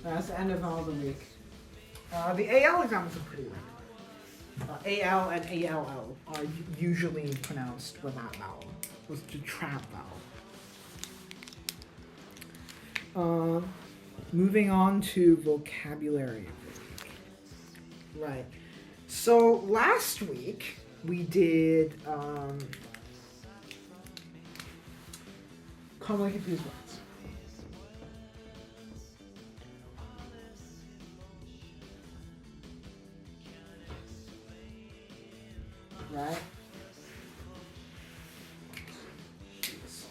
That's the end of all the week. The AL exams are pretty weak. AL and ALL are usually pronounced with that vowel. With the trap vowel. Moving on to vocabulary of the week. Right. So last week we did commonly confused words. Right? Jeez.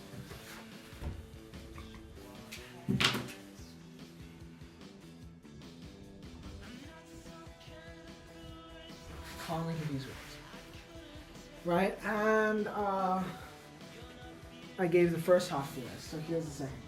Commonly confused words. Right? And I gave the first half to this, so here's the second half.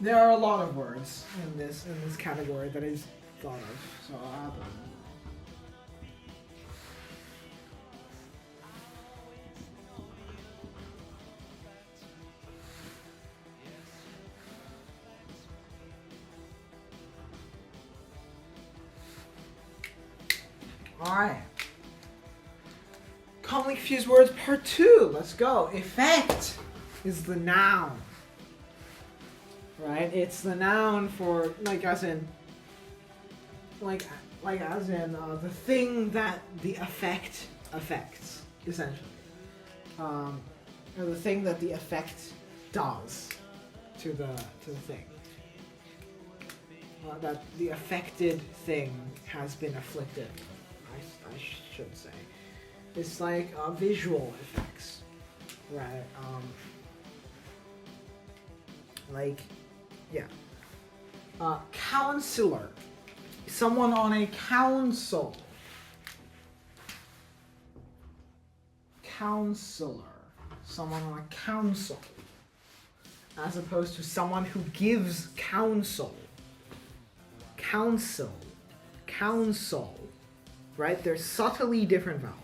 There are a lot of words in this category that I just thought of, so I'll add them. Alright. Commonly confused words part 2. Let's go. Effect is the noun. Right? It's the noun for as in the thing that the effect affects, essentially. Or the thing that the effect does to the thing. That the affected thing has been afflicted, I should say. It's like visual effects, right? Counselor, someone on a council. Counselor, someone on a council, as opposed to someone who gives counsel. Counsel, right? They're subtly different vowels.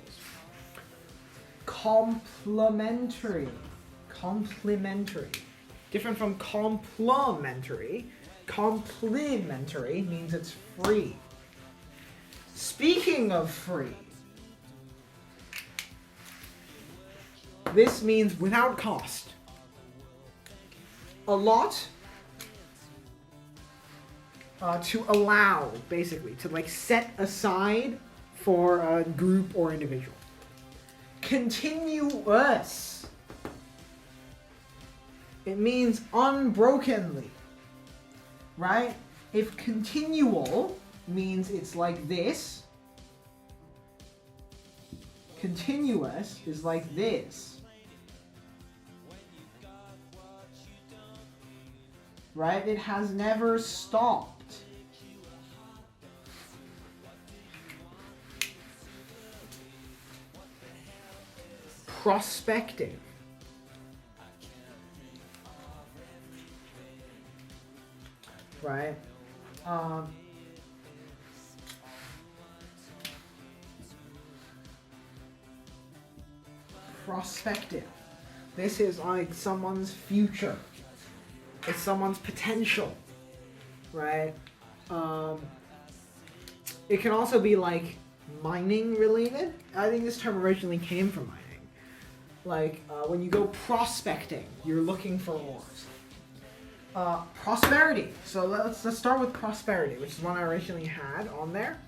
Complimentary, different from complimentary. Complimentary means it's free. Speaking of free, this means without cost. A lot, to allow, basically, to set aside for a group or individual. Continuous, it means unbrokenly, right? If continual means it's like this, continuous is like this, right? It has never stopped. Prospective, right? Prospective. This is like someone's future. It's someone's potential, right? It can also be like mining related. I think this term originally came from mining. When you go prospecting, you're looking for ores. Prosperity. So let's start with prosperity, which is one I originally had on there.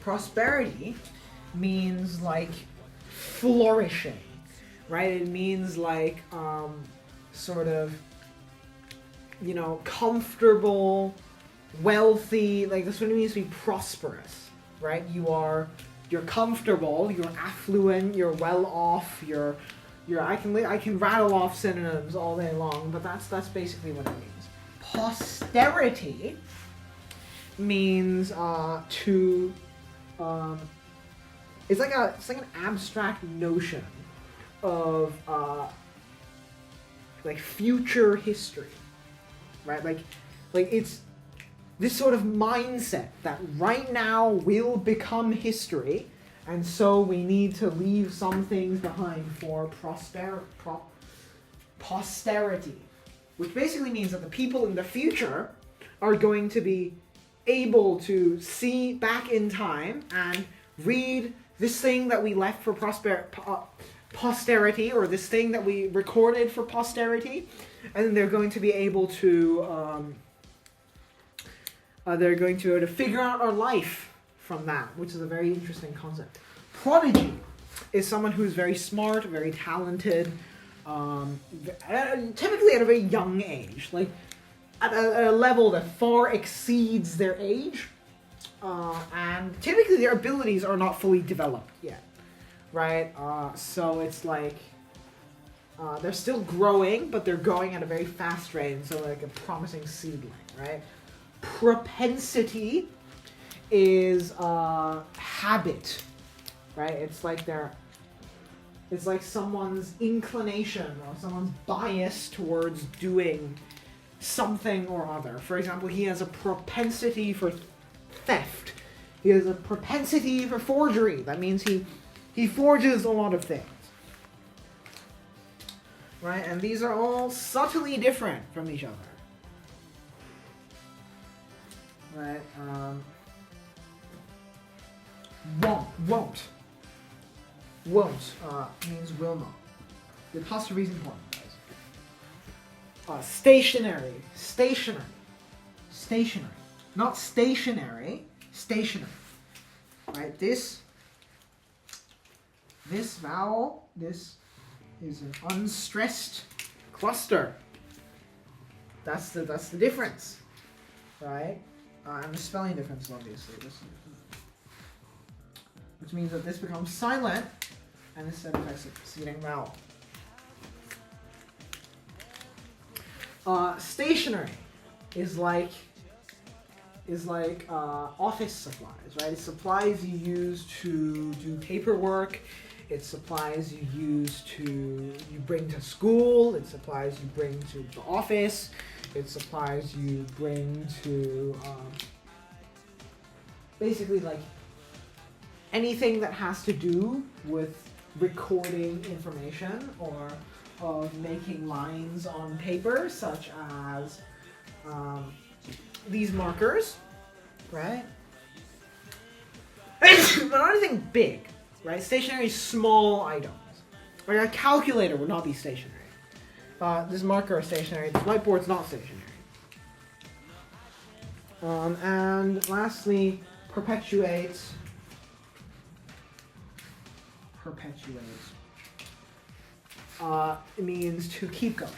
prosperity means like flourishing, right? It means like sort of, you know, comfortable, wealthy. Like that's what it means to be prosperous, right? You're comfortable, you're affluent, you're well off, I can rattle off synonyms all day long, but that's basically what it means. Posterity means it's like an abstract notion of like future history, right? Like it's this sort of mindset that right now will become history, and so we need to leave some things behind for posterity, which basically means that the people in the future are going to be able to see back in time and read this thing that we left for posterity, or this thing that we recorded for posterity, and they're going to be able to figure out our life from that, which is a very interesting concept. Prodigy is someone who's very smart, very talented, typically at a very young age, like at a level that far exceeds their age, and typically their abilities are not fully developed yet, right? So it's like they're still growing, but they're growing at a very fast rate, and so like a promising seedling, right? Propensity is habit, right? It's like someone's inclination or someone's bias towards doing something or other. For example, he has a propensity for theft. He has a propensity for forgery. That means he forges a lot of things, right? And these are all subtly different from each other. Right, won't means will not. The apostrophe is important, guys. Stationary, not stationary, stationary. Right, this vowel, this is an unstressed cluster. That's the difference, right? And the spelling difference, obviously. Which means that this becomes silent, and instead affects the preceding vowel. Stationery is like office supplies, right? It's supplies you use to do paperwork. It's supplies you bring to school. It's supplies you bring to the office. It's supplies you bring to basically like anything that has to do with recording information or of making lines on paper, such as these markers, right? But not anything big, right? Stationary is small items. Like a calculator would not be stationary. This marker is stationary. This whiteboard's not stationary. And lastly, perpetuates. It means to keep going.